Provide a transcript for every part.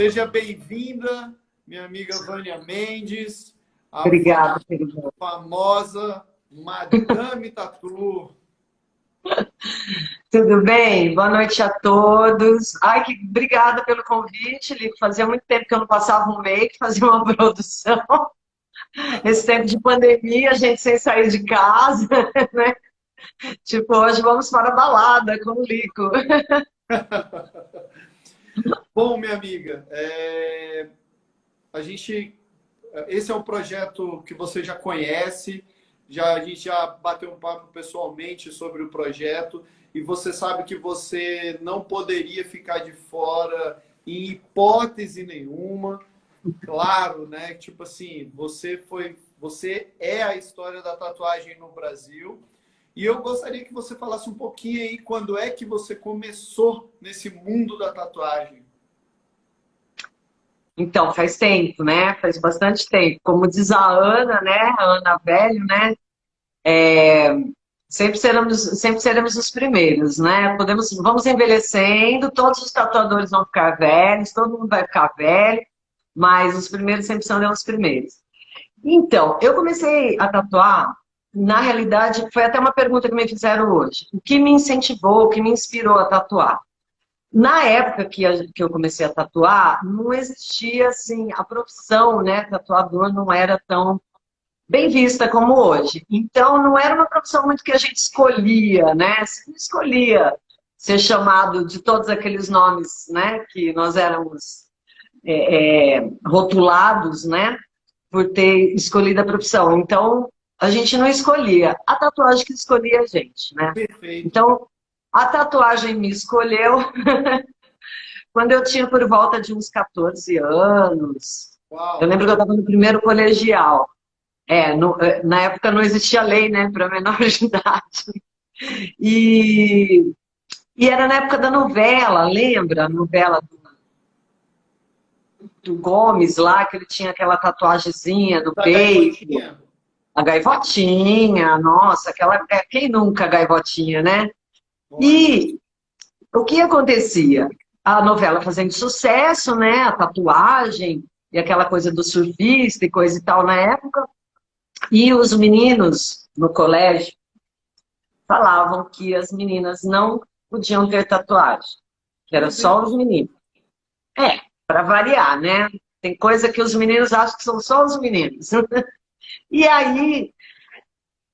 Seja bem-vinda, minha amiga Vânia Mendes, a Obrigada, querido. famosa Madame Tatu. Tudo bem? Boa noite a todos. Ai, obrigada pelo convite, Lico. Fazia muito tempo que eu não passava um make, fazia uma produção. Esse tempo de pandemia, a gente sem sair de casa, né? Tipo, hoje vamos para a balada com o Lico. Bom, minha amiga, esse é um projeto que você já conhece, a gente já bateu um papo pessoalmente sobre o projeto e você sabe que você não poderia ficar de fora em hipótese nenhuma. Claro, né? Tipo assim, você é a história da tatuagem no Brasil. E eu gostaria que você falasse um pouquinho aí quando é que você começou nesse mundo da tatuagem. Então, faz tempo, né? Faz bastante tempo. Como diz a Ana, né? A Ana Velho, né? Sempre seremos os primeiros, né? Vamos envelhecendo, todos os tatuadores vão ficar velhos, todo mundo vai ficar velho, mas os primeiros sempre serão os primeiros. Então, eu comecei a tatuar, na realidade, foi até uma pergunta que me fizeram hoje. O que me incentivou, o que me inspirou a tatuar? Na época que eu comecei a tatuar, não existia, assim, a profissão, né? Tatuador não era tão bem vista como hoje. Então, não era uma profissão muito que a gente escolhia, né? Você não escolhia ser chamado de todos aqueles nomes, né? Que nós éramos rotulados, né? Por ter escolhido a profissão. Então, a gente não escolhia. A tatuagem que escolhia a gente, né? Perfeito. Então, a tatuagem me escolheu quando eu tinha por volta de uns 14 anos. Eu Uau. lembro que eu estava no primeiro colegial. Na época não existia lei, né, para menor de idade. E, e era na época da novela, lembra? A novela do Gomes lá, que ele tinha aquela tatuagemzinha no Da peito. gaivotinha? A gaivotinha, nossa, quem nunca gaivotinha, né? Olha. E o que acontecia? A novela fazendo sucesso, né? A tatuagem e aquela coisa do surfista e coisa e tal na época. E os meninos no colégio falavam que as meninas não podiam ter tatuagem, que era Meu só os Deus. meninos. Para variar, né? Tem coisa que os meninos acham que são só os meninos. E aí,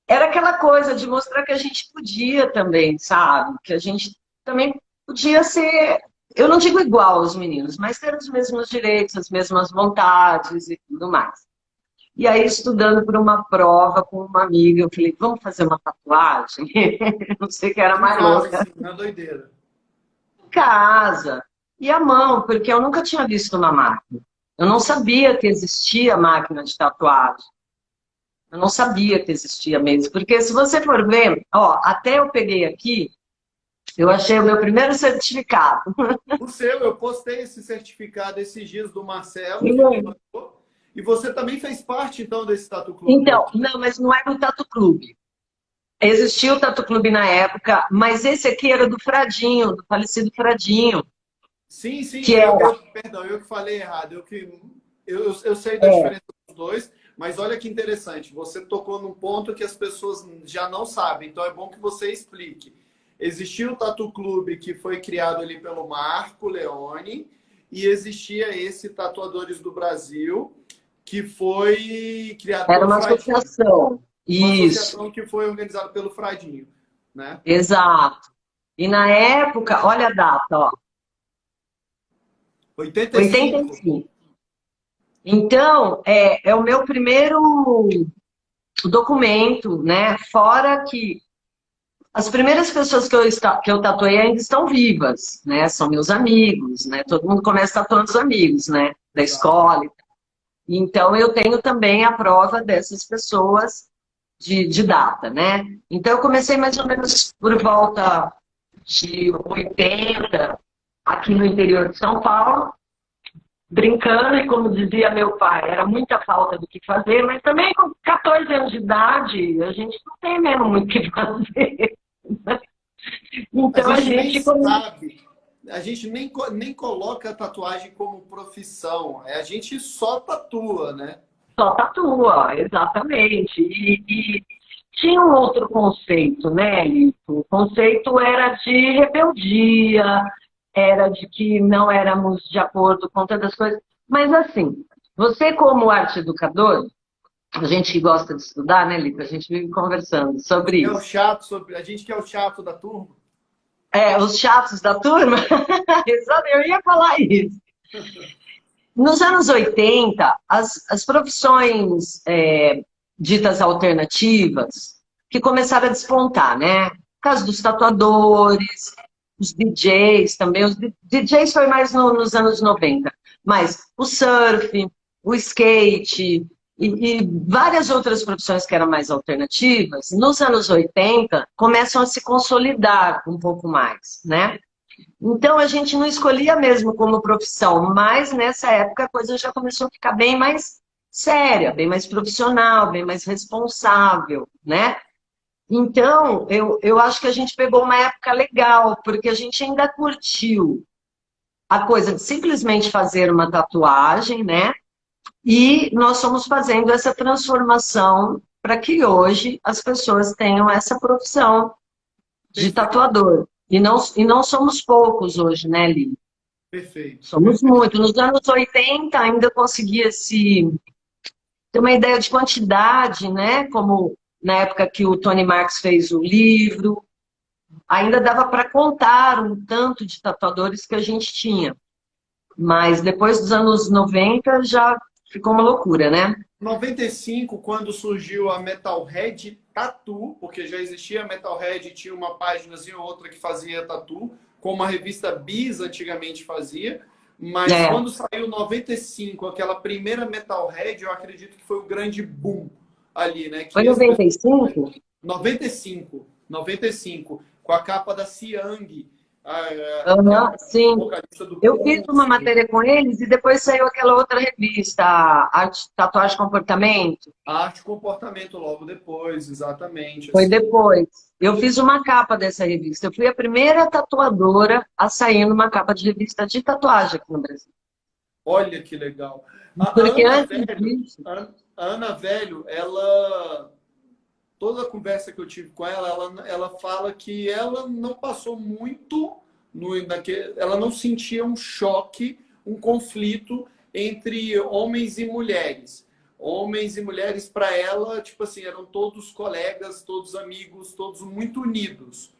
era aquela coisa de mostrar que a gente podia também, sabe? Que a gente também podia ser, eu não digo igual aos meninos, mas ter os mesmos direitos, as mesmas vontades e tudo mais. E aí, estudando para uma prova com uma amiga, eu falei, vamos fazer uma tatuagem? Não sei que era Em mais casa, louca. assim, na doideira. Em casa. E a mão, porque eu nunca tinha visto uma máquina. Eu não sabia que existia máquina de tatuagem. Eu não sabia que existia mesmo. Porque se você for ver, ó, até eu peguei aqui, eu achei o meu primeiro certificado. O seu, eu postei esse certificado esses dias do Marcelo, E, que me mandou. E você também fez parte, então, desse Tatu Clube? então, não, mas não era o Tatu Clube. Existia o Tatu Clube na época, mas esse aqui era do Fradinho, do falecido Fradinho, Sim, sim, que era. perdão, eu que falei errado. Eu sei da diferença dos dois, mas olha que interessante. Você tocou num ponto que as pessoas já não sabem, então é bom que você explique. Existia o Tatu Clube, que foi criado ali pelo Marco Leone, e existia esse Tatuadores do Brasil, que foi criado Era pelo uma Fradinho. associação. Uma Isso, associação que foi organizada pelo Fradinho, né? exato. E na época, olha a data, ó, 85. 85. Então, é o meu primeiro documento, né? Fora que as primeiras pessoas que eu tatuei ainda estão vivas, né? São meus amigos, né? Todo mundo começa tatuando os amigos, né? Da Exato. escola. Então, eu tenho também a prova dessas pessoas de data, né? Então, eu comecei mais ou menos por volta de 80, aqui no interior de São Paulo, brincando, e como dizia meu pai, era muita falta do que fazer, mas também com 14 anos de idade, a gente não tem mesmo muito o que fazer. A Então, a gente nem gente... sabe. a gente nem coloca a tatuagem como profissão, a gente só tatua, né? Só tatua, exatamente. E tinha um outro conceito, né, Lito? O conceito era de rebeldia, era de que não éramos de acordo com tantas coisas. Mas assim, você como arte educador, a gente que gosta de estudar, né, Lito? A gente vive conversando sobre É o isso. chato sobre a gente que é o chato da turma. Os chatos da turma, eu ia falar isso. Nos anos 80, as profissões ditas alternativas que começaram a despontar, né? O caso dos tatuadores, os DJs também. Os DJs foi mais nos anos 90, mas o surf, o skate e várias outras profissões que eram mais alternativas, nos anos 80 começam a se consolidar um pouco mais, né? Então, a gente não escolhia mesmo como profissão, mas nessa época a coisa já começou a ficar bem mais séria, bem mais profissional, bem mais responsável, né? Então, eu acho que a gente pegou uma época legal, porque a gente ainda curtiu a coisa de simplesmente fazer uma tatuagem, né? E nós fomos fazendo essa transformação para que hoje as pessoas tenham essa profissão de Perfeito, tatuador. E não somos poucos hoje, né, Li? perfeito, Somos perfeito. muitos. Nos anos 80 ainda conseguia se ter uma ideia de quantidade, né? Como na época que o Tony Marx fez o livro, ainda dava para contar um tanto de tatuadores que a gente tinha. Mas depois dos anos 90 já ficou uma loucura, né? 95, quando surgiu a Metalhead Tattoo, porque já existia a Metalhead, tinha uma páginazinha ou outra que fazia tatu, como a revista Bis antigamente fazia, mas É, quando saiu 95, aquela primeira Metalhead, eu acredito que foi o grande boom ali, né? foi Que em as pessoas... 95? 95, com a capa da Siang, que é Aham, a sim. vocalista do Eu fiz uma Pulse, matéria com eles e depois saiu aquela outra revista, Arte, Tatuagem e Comportamento. a Arte e Comportamento logo depois, exatamente, Foi assim. depois. Eu fiz uma capa dessa revista. Eu fui a primeira tatuadora a sair numa capa de revista de tatuagem aqui no Brasil. Olha que legal. A Porque Ana antes Velho, disso, a Ana Velho, ela, toda a conversa que eu tive com ela fala que ela não passou muito ela não sentia um choque, um conflito entre homens e mulheres. Homens e mulheres para ela, tipo assim, eram todos colegas, todos amigos, todos muito unidos.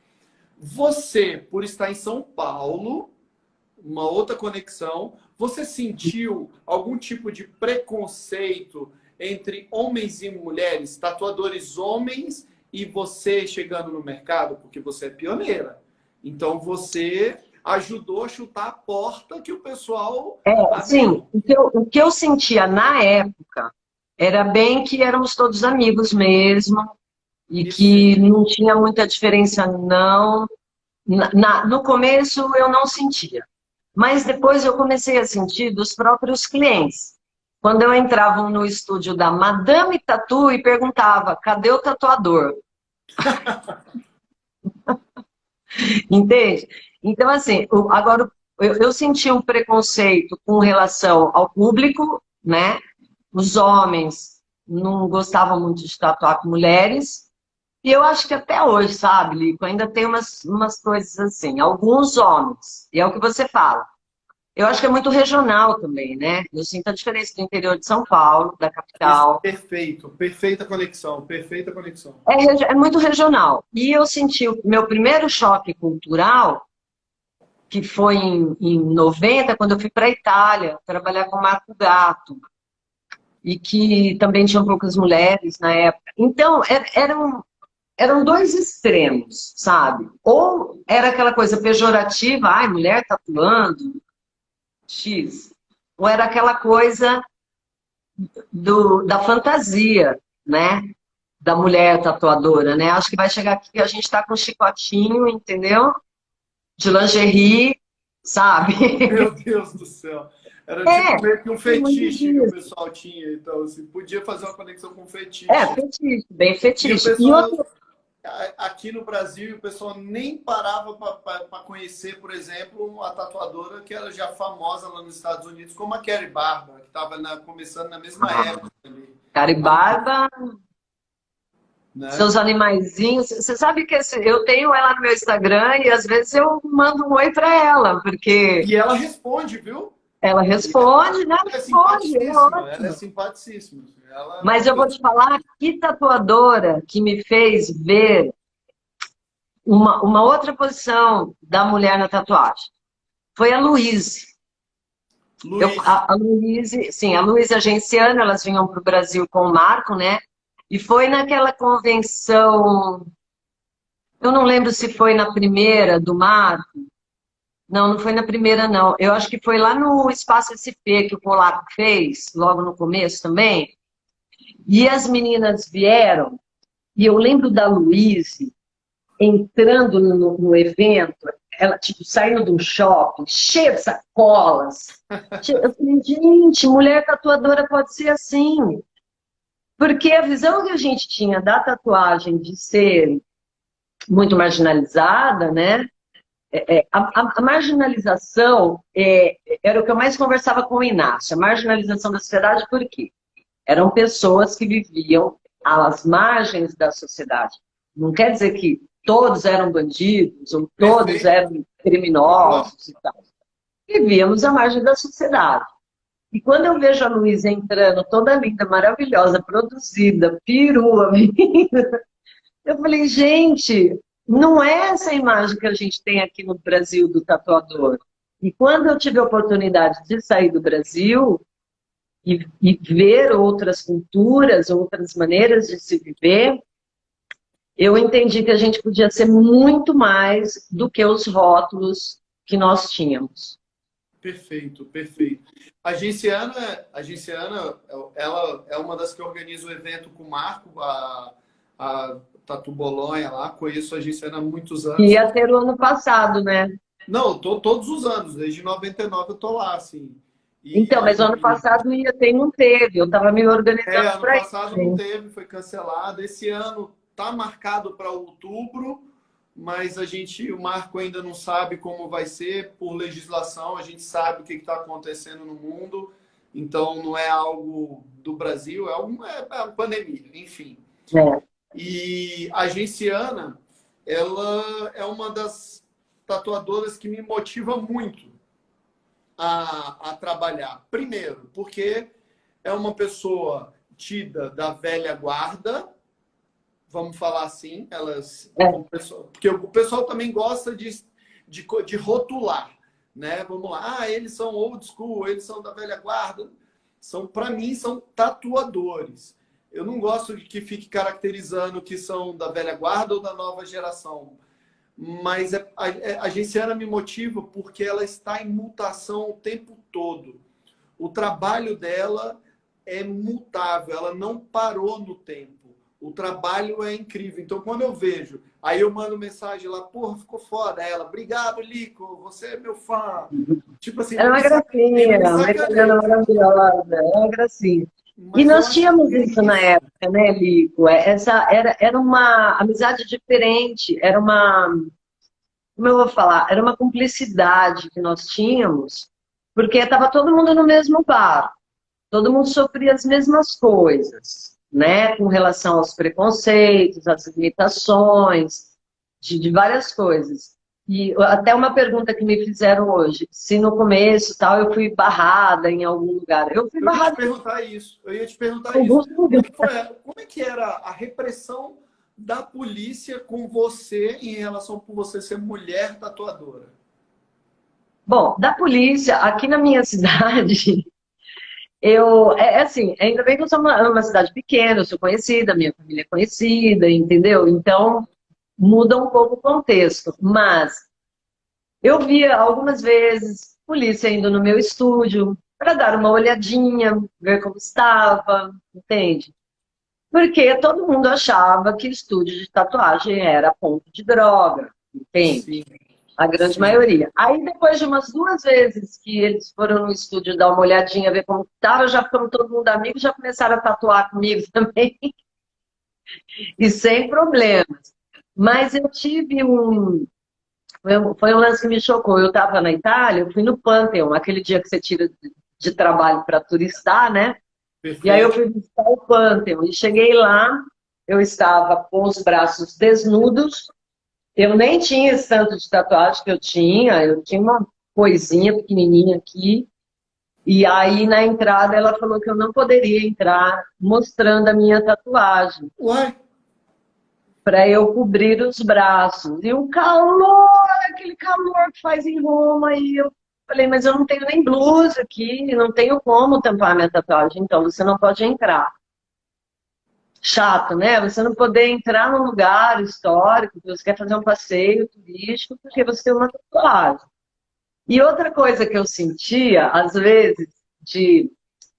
Você, por estar em São Paulo, uma outra conexão. Você sentiu algum tipo de preconceito entre homens e mulheres, tatuadores homens e você chegando no mercado? Porque você é pioneira. Então você ajudou a chutar a porta que o pessoal sim, abriu. o que eu sentia na época era bem que éramos todos amigos mesmo e Isso que não tinha muita diferença, não. No começo eu não sentia. Mas depois eu comecei a sentir dos próprios clientes. Quando eu entrava no estúdio da Madame Tatu e perguntava, cadê o tatuador? Entende? Então, assim, agora eu senti um preconceito com relação ao público, né? Os homens não gostavam muito de tatuar com mulheres. E eu acho que até hoje, sabe, Lico, ainda tem umas coisas assim. Alguns homens, e é o que você fala. Eu acho que é muito regional também, né? Eu sinto a diferença do interior de São Paulo, da capital. Perfeito, perfeita conexão, perfeita conexão. É muito regional. E eu senti o meu primeiro choque cultural, que foi em 90, quando eu fui para a Itália trabalhar com Marco Gatto, e que também tinham poucas mulheres na época. Então, eram dois extremos, sabe? Ou era aquela coisa pejorativa, ai, mulher tatuando, X. Ou era aquela coisa da fantasia, né? Da mulher tatuadora, né? Acho que vai chegar aqui que a gente tá com um chicotinho, entendeu? De lingerie, sabe? Meu Deus do céu. Era tipo É, meio que um tem muito fetiche que o disso. pessoal tinha. Então, assim, podia fazer uma conexão com fetiche. Fetiche, bem E o fetiche. E pessoal, outro. aqui no Brasil o pessoal nem parava para conhecer, por exemplo, a tatuadora que era já famosa lá nos Estados Unidos, como a Kelly Bárbara, que estava começando na mesma época ali. Caribarba, Né? seus animaizinhos. Você sabe que eu tenho ela no meu Instagram e às vezes eu mando um oi para ela, porque E ela responde, viu? ela responde, né? Ela é Responde, é simpaticíssima, ela é ótimo. simpaticíssima. Mas eu vou te falar que tatuadora que me fez ver uma outra posição da mulher na tatuagem. Foi a Luíse. Luiz, A Luíse, sim, a Luíse Agenciana, elas vinham para o Brasil com o Marco, né? E foi naquela convenção, eu não lembro se foi na primeira do Marco. Não, não foi na primeira, não. Eu acho que foi lá no Espaço SP que o Polaco fez, logo no começo também. E as meninas vieram, e eu lembro da Luíse entrando no evento, ela, tipo, saindo de um shopping, cheia de sacolas. Eu falei, gente, mulher tatuadora pode ser assim. Porque a visão que a gente tinha da tatuagem de ser muito marginalizada, né? A marginalização era o que eu mais conversava com o Inácio. A marginalização da sociedade, por quê? Eram pessoas que viviam às margens da sociedade. Não quer dizer que todos eram bandidos ou todos perfeito. eram criminosos e tal. Vivíamos à margem da sociedade. E quando eu vejo a Luísa entrando, toda linda, maravilhosa, produzida, perua, menina, eu falei, gente, não é essa imagem que a gente tem aqui no Brasil do tatuador. E quando eu tive a oportunidade de sair do Brasil e ver outras culturas, outras maneiras de se viver, eu entendi que a gente podia ser muito mais do que os rótulos que nós tínhamos. Perfeito, perfeito. A Genciana, ela é uma das que organiza o evento com o Marco, a Tatu Bolonha lá. Conheço a Genciana há muitos anos. Ia ter o ano passado, né? Não, eu tô todos os anos, desde 99 eu tô lá, assim. Então, mas o ano passado ia ter e não teve. Eu estava me organizando Ano para isso. passado não teve, foi cancelado. Esse ano tá marcado para outubro, mas o Marco ainda não sabe como vai ser por legislação. A gente sabe o que está acontecendo no mundo, então não é algo do Brasil, é uma pandemia, enfim. É. E a Genciana, ela é uma das tatuadoras que me motiva muito a trabalhar. Primeiro, porque é uma pessoa tida da velha guarda, vamos falar assim, porque o pessoal também gosta de rotular, né? Vamos lá, eles são old school, eles são da velha guarda. Para mim, são tatuadores. Eu não gosto de que fique caracterizando que são da velha guarda ou da nova geração. Mas a Genciana me motiva porque ela está em mutação o tempo todo. O trabalho dela é mutável, ela não parou no tempo. O trabalho é incrível. Então, quando eu vejo, aí eu mando mensagem lá, porra, ficou foda. Ela, obrigado, Lico, você é meu fã. Tipo assim, Era uma gracinha, uma italiana maravilhosa, era uma gracinha. E nós tínhamos isso na época, né, Lico? Era uma amizade diferente, era uma, como eu vou falar, era uma cumplicidade que nós tínhamos, porque estava todo mundo no mesmo bar, todo mundo sofria as mesmas coisas, né, com relação aos preconceitos, às limitações, de várias coisas. E até uma pergunta que me fizeram hoje, se no começo tal eu fui barrada em algum lugar. Eu fui barrada. Eu ia te perguntar isso. Como é que era a repressão da polícia com você em relação por você ser mulher tatuadora? Bom, da polícia, aqui na minha cidade, assim, ainda bem que eu sou uma cidade pequena, eu sou conhecida, minha família é conhecida, entendeu? Então, muda um pouco o contexto, mas eu via algumas vezes polícia indo no meu estúdio para dar uma olhadinha, ver como estava, entende? Porque todo mundo achava que estúdio de tatuagem era ponto de droga, entende? Sim. A grande maioria. Aí depois de umas 2 vezes que eles foram no estúdio dar uma olhadinha, ver como estava, já ficamos todo mundo amigo, já começaram a tatuar comigo também. E sem problemas. Mas eu tive foi um lance que me chocou. Eu estava na Itália, eu fui no Pantheon, aquele dia que você tira de trabalho para turistar, né? E aí eu Perfeito. fui visitar o Pantheon e cheguei lá, eu estava com os braços desnudos, eu nem tinha esse tanto de tatuagem que eu tinha uma coisinha pequenininha aqui, e aí na entrada ela falou que eu não poderia entrar mostrando a minha tatuagem, Uai, para eu cobrir os braços. E o calor, aquele calor que faz em Roma, e eu falei, mas eu não tenho nem blusa aqui, não tenho como tampar minha tatuagem, então você não pode entrar. Chato, né? Você não poder entrar num lugar histórico, que você quer fazer um passeio turístico, porque você tem uma tatuagem. E outra coisa que eu sentia, às vezes, de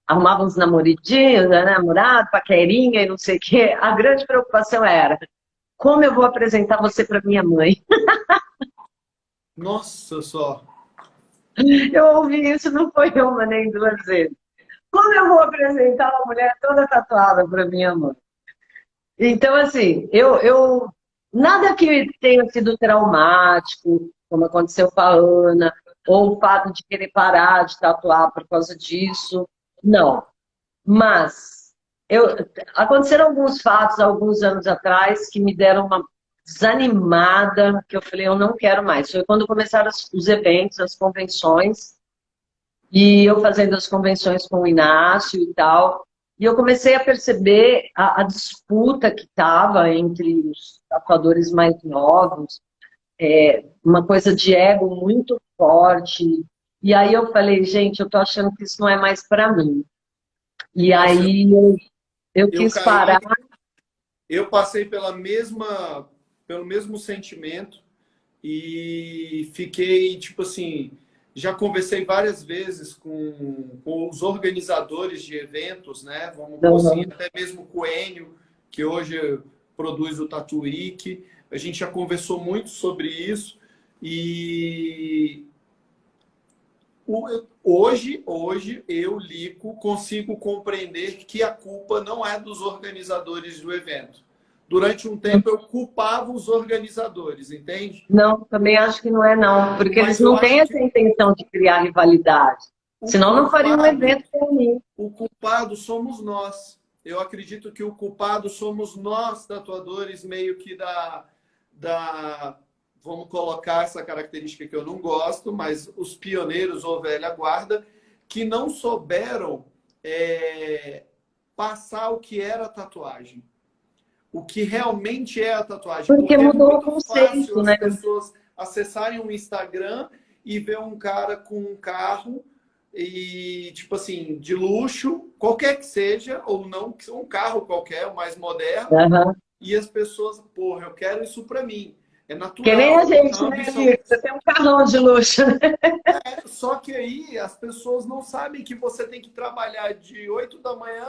arrumava uns namoradinhos, né, namorado, paquerinha e não sei o quê, a grande preocupação era como eu vou apresentar você para minha mãe? nossa só. Eu ouvi isso, não foi uma nem duas vezes. Como eu vou apresentar uma mulher toda tatuada para minha mãe? Então, assim, nada que tenha sido traumático, como aconteceu com a Ana, ou o fato de querer parar de tatuar por causa disso, não. Mas eu, aconteceram alguns fatos alguns anos atrás que me deram uma desanimada, que eu falei, eu não quero mais. Foi quando começaram os eventos, as convenções, e eu fazendo as convenções com o Inácio e tal. E eu comecei a perceber a disputa que estava entre os tatuadores mais novos, uma coisa de ego muito forte. E aí eu falei, gente, eu tô achando que isso não é mais para mim. E Nossa, aí eu eu quis caí, parar. eu passei pelo mesmo sentimento e fiquei, tipo assim, já conversei várias vezes com os organizadores de eventos, né? Vamos pôr assim, Uhum. até mesmo com o Enio, que hoje produz o Tattoo Week. A gente já conversou muito sobre isso e hoje eu, Lico, consigo compreender que a culpa não é dos organizadores do evento. Durante um tempo eu culpava os organizadores, entende? Não, também acho que não é não, porque eles Mas eu não têm acho essa que intenção de criar rivalidade. o Senão não fariam um culpado, evento para mim. o culpado somos nós. Eu acredito que o culpado somos nós, tatuadores, meio que vamos colocar essa característica que eu não gosto, mas os pioneiros ou velha guarda, que não souberam passar o que era a tatuagem. O que realmente é a tatuagem. Porque Porque é mudou o muito fácil conceito, as né? pessoas acessarem o Instagram e ver um cara com um carro e, tipo assim, de luxo, qualquer que seja, ou não, um carro qualquer, o mais moderno, Uhum. e as pessoas, porra, eu quero isso para mim. É Que nem a natural, é gente, uma né, ambição. Nico? Você tem um carrão de luxo, né? Só que aí as pessoas não sabem que você tem que trabalhar de 8 da manhã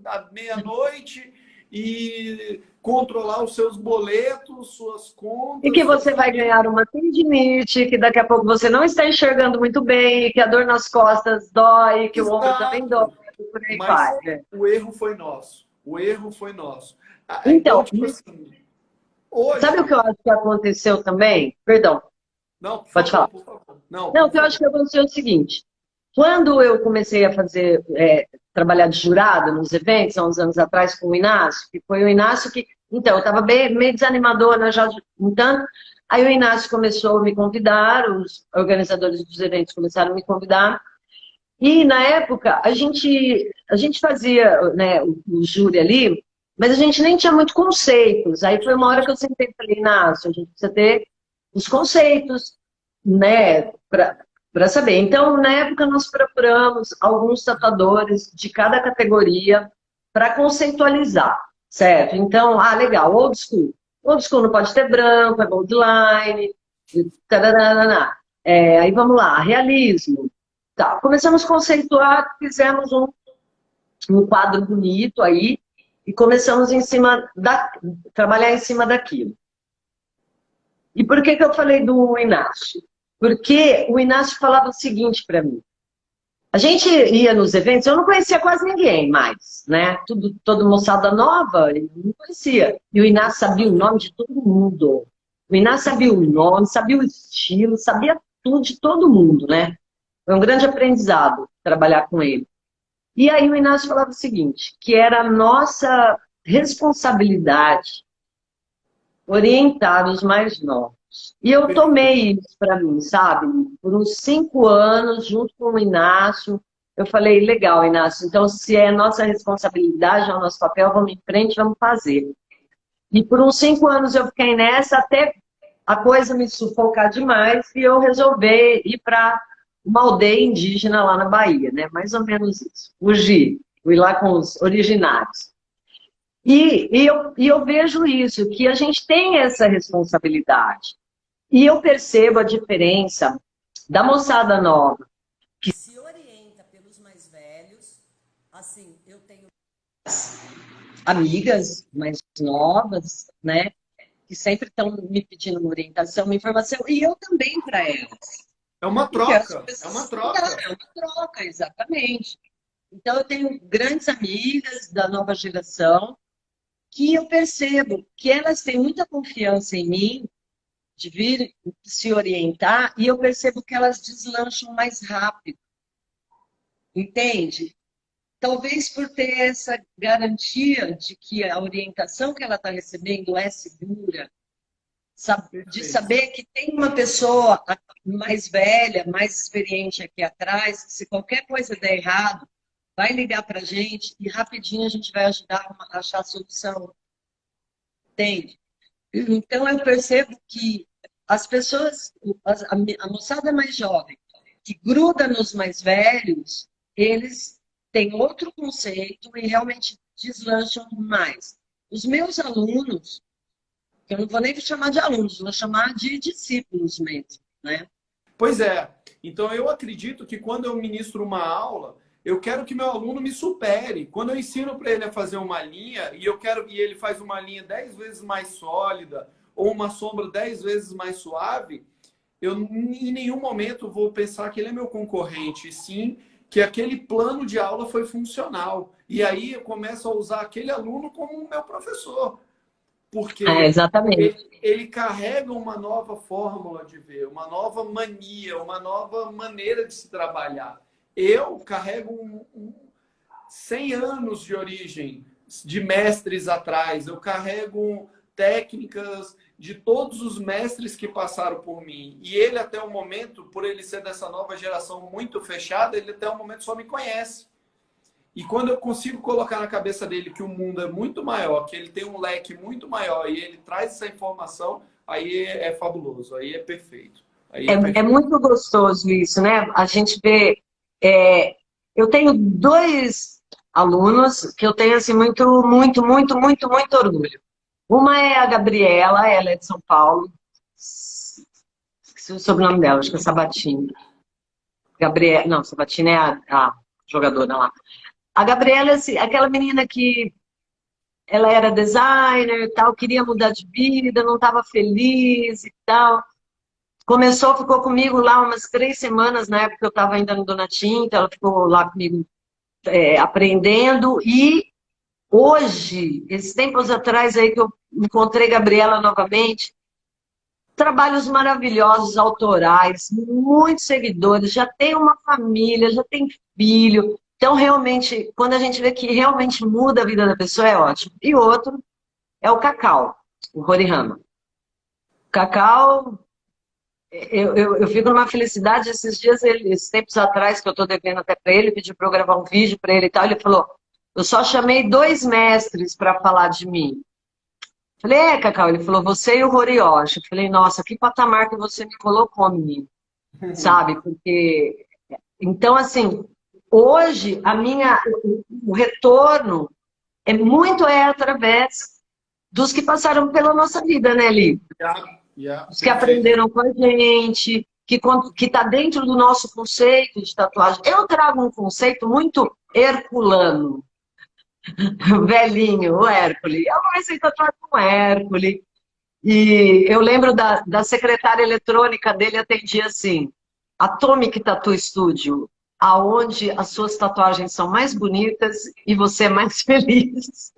à meia-noite e controlar os seus boletos, suas E que contas, sua você vai família. ganhar uma tendinite, que daqui a pouco você não está enxergando muito bem, que a dor nas costas dói, que o ombro também dói, Exato. e por aí Mas vai, né? o erro foi nosso. O erro foi nosso. Então, Então, tipo assim, sabe o que hoje. eu acho que aconteceu também? Perdão, Não, por pode favor, falar. por favor. Não, Não, o por que eu acho favor. que aconteceu é o seguinte: quando eu comecei a fazer, trabalhar de jurada nos eventos, há uns anos atrás, com o Inácio, que foi o Inácio que. Então, eu estava meio desanimadora já de um tanto. Aí o Inácio começou a me convidar, os organizadores dos eventos começaram a me convidar. E na época a gente fazia, né, o júri ali, mas a gente nem tinha muito conceitos. Aí foi uma hora que eu sentei e falei, Inácio, a gente precisa ter os conceitos, né, para saber. Então, na época, nós procuramos alguns tatuadores de cada categoria para conceitualizar, certo? Então, legal, old school. Old school não pode ter branco, é boldline, tararana. Aí vamos lá, realismo. Tá, começamos a conceituar, fizemos um quadro bonito aí e começamos trabalhar em cima daquilo. E por que eu falei do Inácio? Porque o Inácio falava o seguinte para mim: A gente ia nos eventos, eu não conhecia quase ninguém mais, né? Todo moçada nova, eu não conhecia. E o Inácio sabia o nome de todo mundo. O Inácio sabia o nome, sabia o estilo, sabia tudo de todo mundo, né? Foi um grande aprendizado trabalhar com ele. E aí o Inácio falava o seguinte, que era a nossa responsabilidade orientar os mais novos. E eu tomei isso para mim, sabe? Por uns 5 anos, junto com o Inácio, eu falei, legal, Inácio, então se é nossa responsabilidade, é o nosso papel, vamos em frente, vamos fazer. E por uns 5 anos eu fiquei nessa, até a coisa me sufocar demais, e eu resolvi ir para uma aldeia indígena lá na Bahia, né? Mais ou menos isso. Fugir, fui lá com os originários. E eu vejo isso, que a gente tem essa responsabilidade. E eu percebo a diferença da moçada nova, que se orienta pelos mais velhos. Assim, eu tenho amigas mais novas, né? Que sempre estão me pedindo uma orientação, uma informação, e eu também para elas. É uma troca, é uma troca. É uma troca, exatamente. Então, eu tenho grandes amigas da nova geração que eu percebo que elas têm muita confiança em mim, de vir se orientar, e eu percebo que elas deslancham mais rápido. Entende? Talvez por ter essa garantia de que a orientação que ela está recebendo é segura, de saber que tem uma pessoa mais velha, mais experiente aqui atrás, que se qualquer coisa der errado, vai ligar para a gente e rapidinho a gente vai ajudar a achar a solução. Entende? Então eu percebo que as pessoas, a moçada mais jovem, que gruda nos mais velhos, eles têm outro conceito e realmente deslancham mais. Os meus alunos, que eu não vou nem chamar de alunos, vou chamar de discípulos mesmo, né? Pois é. Então, eu acredito que quando eu ministro uma aula, eu quero que meu aluno me supere. Quando eu ensino para ele a fazer uma linha, e ele faz uma linha 10 vezes mais sólida, ou uma sombra 10 vezes mais suave, eu em nenhum momento vou pensar que ele é meu concorrente, e sim que aquele plano de aula foi funcional. E aí eu começo a usar aquele aluno como o meu professor. Porque exatamente. ele carrega uma nova fórmula de ver, uma nova mania, uma nova maneira de se trabalhar. Eu carrego 100 anos de origem, de mestres atrás. Eu carrego técnicas de todos os mestres que passaram por mim. E ele, até o momento, por ele ser dessa nova geração muito fechada, ele até o momento só me conhece. E quando eu consigo colocar na cabeça dele que o mundo é muito maior, que ele tem um leque muito maior e ele traz essa informação, aí é fabuloso, aí é perfeito. Aí é perfeito. É muito gostoso isso, né? A gente vê... eu tenho 2 alunos que eu tenho assim, muito orgulho. Uma é a Gabriela, ela é de São Paulo. Esqueci o sobrenome dela, acho que é Sabatini. Gabriela, não, Sabatini é a jogadora lá. A Gabriela, assim, aquela menina que ela era designer e tal, queria mudar de vida, não estava feliz e tal. Ficou comigo lá umas 3 semanas, na época eu estava ainda no Dona Tinta, ela ficou lá comigo aprendendo. E hoje, esses tempos atrás aí que eu encontrei Gabriela novamente, trabalhos maravilhosos, autorais, muitos seguidores, já tem uma família, já tem filho. Então, realmente, quando a gente vê que realmente muda a vida da pessoa, é ótimo. E outro é o Cacau, o Horihama. O Cacau, eu fico numa felicidade. Esses dias, esses tempos atrás, que eu estou devendo até para ele, pedi para eu gravar um vídeo para ele e tal, ele falou, eu só chamei 2 mestres para falar de mim. Falei, Cacau, ele falou, você e o Horioshi. Eu falei, nossa, que patamar que você me colocou, menino. Sabe? Porque, então, assim, hoje, o retorno é através dos que passaram pela nossa vida, né, Li? Os que aprenderam com a gente, que está dentro do nosso conceito de tatuagem. Eu trago um conceito muito herculano, velhinho, o Hércules. Eu comecei a tatuar com o Hércules. E eu lembro da secretária eletrônica dele, atendia assim, Atomic Tattoo Studio. aonde as suas tatuagens são mais bonitas e você é mais feliz.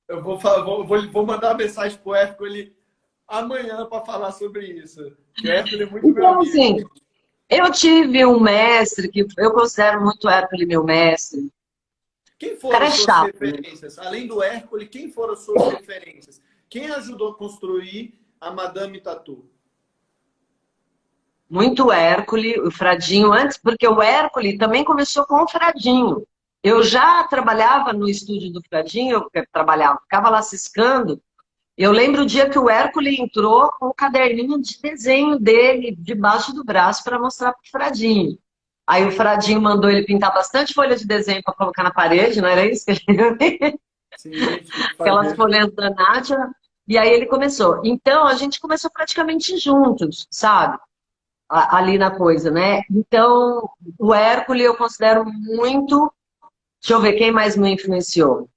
Eu vou mandar uma mensagem pro Hércules amanhã para falar sobre isso. Que o Hércules é muito meu Então, amigo. assim, eu tive um mestre que eu considero muito Hércules meu mestre. Quem O cara foram é suas chato, né? referências? Além do Hércules, quem foram suas referências? Quem ajudou a construir a Madame Tatu? Muito Hércules, o Fradinho antes, porque o Hércules também começou com o Fradinho. Eu já trabalhava no estúdio do Fradinho, eu trabalhava, ficava lá ciscando. Eu lembro o dia que o Hércules entrou com o caderninho de desenho dele debaixo do braço para mostrar para o Fradinho. Aí o Fradinho mandou ele pintar bastante folha de desenho para colocar na parede, não era isso que ele Sim, tinha que aquelas fazer. folhas da Nádia. E aí ele começou. Então a gente começou praticamente juntos, sabe? Ali na coisa, né? Então, o Hércules eu considero muito. Deixa eu ver quem mais me influenciou.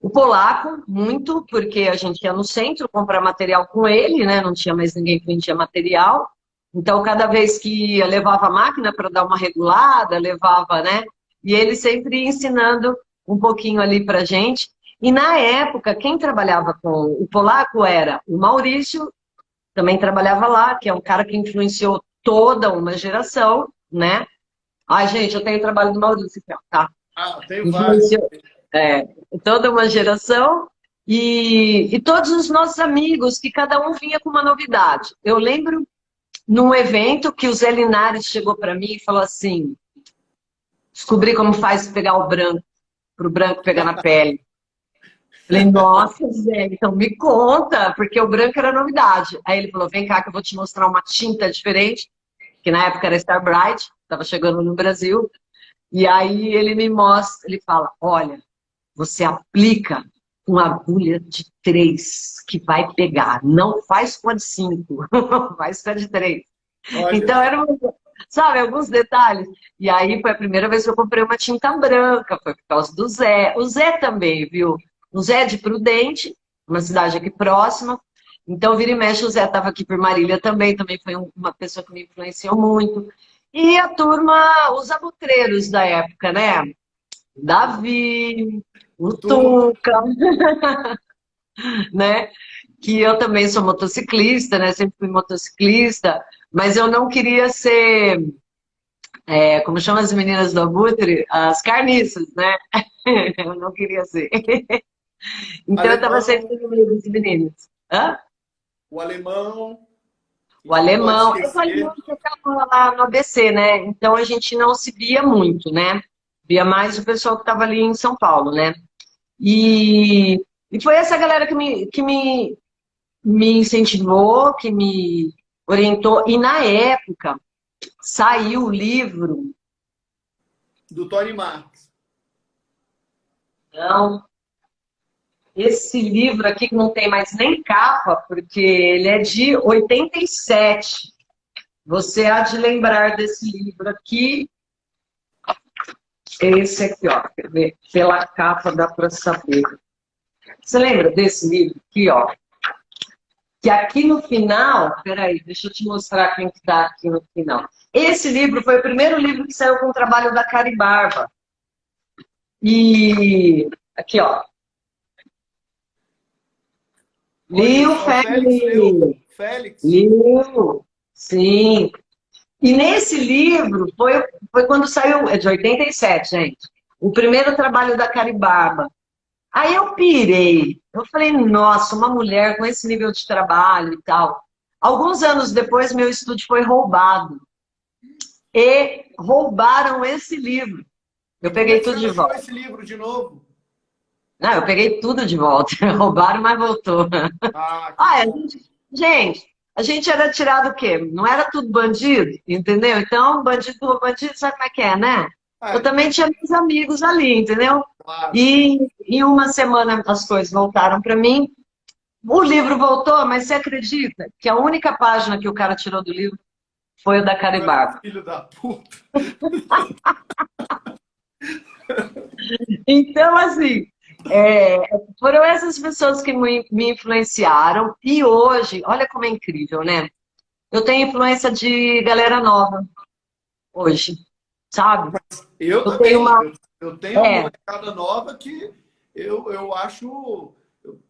O polaco, muito, porque a gente ia no centro comprar material com ele, né? Não tinha mais ninguém que vendia material. Então, cada vez que ia, levava a máquina para dar uma regulada, levava, né? E ele sempre ensinando um pouquinho ali para gente. E na época, quem trabalhava com o polaco era o Maurício, também trabalhava lá, que é um cara que influenciou toda uma geração, né? Ai, gente, eu tenho o trabalho do Maurício, aqui, ó, tá? Ah, tem vários. Influenciou é, toda uma geração e todos os nossos amigos, que cada um vinha com uma novidade. Eu lembro num evento que o Zé Linares chegou para mim e falou assim: descobri como faz pegar o branco, para o branco pegar na pele. Falei, nossa, Zé, então me conta, porque o branco era novidade. Aí ele falou: vem cá que eu vou te mostrar uma tinta diferente, que na época era Star Bright, estava chegando no Brasil. E aí ele me mostra, ele fala: olha, você aplica com agulha de 3 que vai pegar. Não faz com a de 5, faz com a de 3. Olha, Então, sabe, alguns detalhes. E aí foi a primeira vez que eu comprei uma tinta branca, foi por causa do Zé. O Zé também, viu? O Zé é de Prudente, uma cidade aqui próxima. Então, vira e mexe, o Zé estava aqui por Marília também foi uma pessoa que me influenciou muito. E a turma, os abutres da época, né? Davi, o tu, Tuca, né? Que eu também sou motociclista, né? Sempre fui motociclista, mas eu não queria ser, como chamam as meninas do Abutre? As carniças, né? Eu não queria ser. Então eu estava alemão, sempre no meio dos meninos. Hã? o alemão, a O gente não pode alemão, o alemão esquecer. que estava lá no ABC, né? Então a gente não se via muito, né? Via mais o pessoal que estava ali em São Paulo, né? E, e foi essa galera que me incentivou, que me orientou. E na época saiu o livro, Do Tony Marx. não, esse livro aqui que não tem mais nem capa, porque ele é de 87. Você há de lembrar desse livro aqui. Esse aqui, ó, quer ver? Pela capa dá para saber. Você lembra desse livro aqui, ó? Que aqui no final, peraí, deixa eu te mostrar quem que tá aqui no final. Esse livro foi o primeiro livro que saiu com o trabalho da Cari Barba. E aqui, ó. Olha Liu só, o Félix leu. Family. Félix. Liu. Sim. E nesse livro foi quando saiu, é de 87, gente. O primeiro trabalho da Cari Barba. Aí eu pirei. Eu falei, nossa, uma mulher com esse nível de trabalho e tal. Alguns anos depois, meu estúdio foi roubado. E roubaram esse livro. E Eu como é peguei que tudo você de achou volta. esse livro de novo? Não, eu peguei tudo de volta. Roubaram, mas voltou. Ah, que Ah, bom. a gente era tirado o quê? Não era tudo bandido, entendeu? Então, bandido por bandido, sabe como é que é, né? Eu Ah, também tinha meus amigos ali, entendeu? claro. E em uma semana as coisas voltaram para mim. O livro voltou, mas você acredita que a única página que o cara tirou do livro foi o da Olha, Caribarba? filho da puta. Então, assim, é, foram essas pessoas que me influenciaram. E hoje, olha como é incrível, né? Eu tenho influência de galera nova hoje. sabe? Eu Eu tenho também. uma... Eu tenho uma É, molecada nova que eu acho.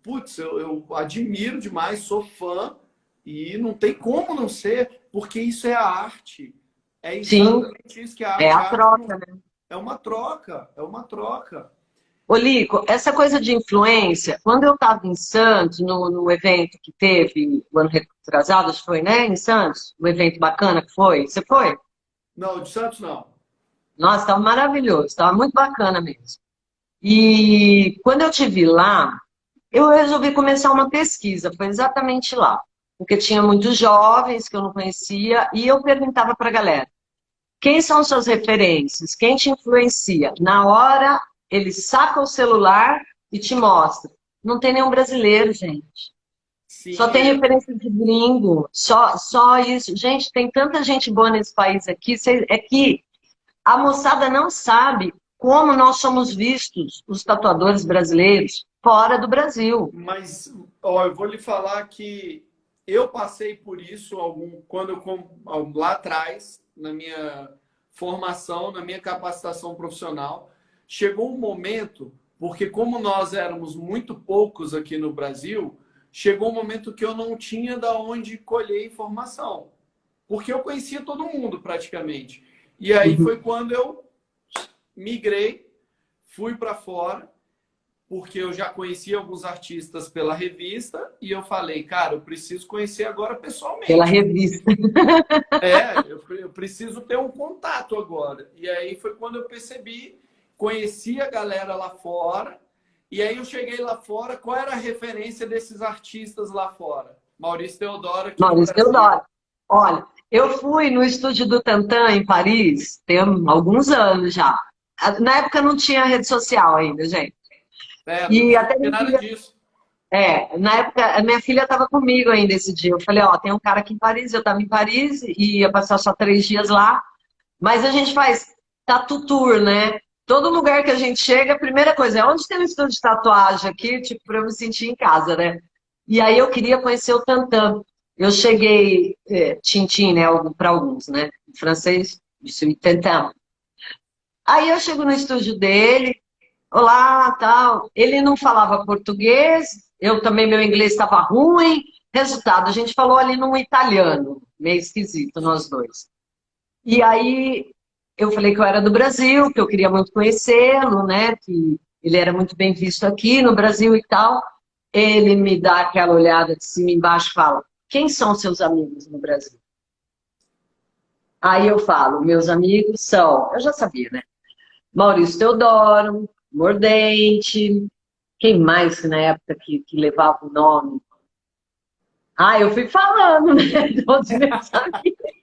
Putz, eu admiro demais, sou fã, e não tem como não ser, porque isso é a arte. É sim, exatamente isso que é é arte. a A arte troca, né? é uma troca, é uma troca. Ô, Lico, essa coisa de influência, quando eu estava em Santos, no evento que teve o ano retrasado, acho que foi, né, em Santos, um evento bacana que foi, você foi? Não, de Santos não. Nossa, estava maravilhoso, estava muito bacana mesmo. E quando eu te vi lá, eu resolvi começar uma pesquisa, foi exatamente lá, porque tinha muitos jovens que eu não conhecia, e eu perguntava para a galera, quem são suas referências? Quem te influencia? Na hora, ele saca o celular e te mostra. Não tem nenhum brasileiro, gente. Só Sim, tem referência de gringo. Só isso. Gente, tem tanta gente boa nesse país aqui. É que a moçada não sabe como nós somos vistos, os tatuadores brasileiros, fora do Brasil. mas ó, eu vou lhe falar que eu passei por isso quando lá atrás, na minha formação, na minha capacitação profissional, chegou um momento, porque como nós éramos muito poucos aqui no Brasil, chegou um momento que eu não tinha da onde colher informação, porque eu conhecia todo mundo praticamente. E aí Uhum. foi quando eu migrei, fui para fora, porque eu já conhecia alguns artistas pela revista e eu falei, cara, eu preciso conhecer agora Pela pessoalmente. revista. Eu preciso ter um contato agora. E aí foi quando eu percebi, conheci a galera lá fora, e aí eu cheguei lá fora, qual era a referência desses artistas lá fora? Maurício Teodoro aqui no Maurício Brasil. Deodoro. Olha, eu fui no estúdio do Tantan, em Paris, tem alguns anos já. Na época não tinha rede social ainda, gente. Não E até tinha minha nada filha, disso. na época, a minha filha estava comigo ainda esse dia. Eu falei, ó, tem um cara aqui em Paris, eu estava em Paris e ia passar só 3 dias lá. Mas a gente faz tatu tour, né? Todo lugar que a gente chega, a primeira coisa é onde tem um estúdio de tatuagem aqui, tipo, para eu me sentir em casa, né? E aí eu queria conhecer o Tantan. Eu cheguei, Tintin, né? Para alguns, né? Em francês, disse Tantan. Aí eu chego no estúdio dele, olá, tal. Ele não falava português, eu também, meu inglês estava ruim. Resultado, a gente falou ali num italiano, meio esquisito, nós dois. E aí eu falei que eu era do Brasil, que eu queria muito conhecê-lo, né? Que ele era muito bem visto aqui no Brasil e tal. Ele me dá aquela olhada de cima e embaixo e fala: quem são seus amigos no Brasil? Aí eu falo: meus amigos são, eu já sabia, né? Maurício Teodoro, Mordente, quem mais que na época que levava o nome? Ah, eu fui falando, né? Todos meus amigos.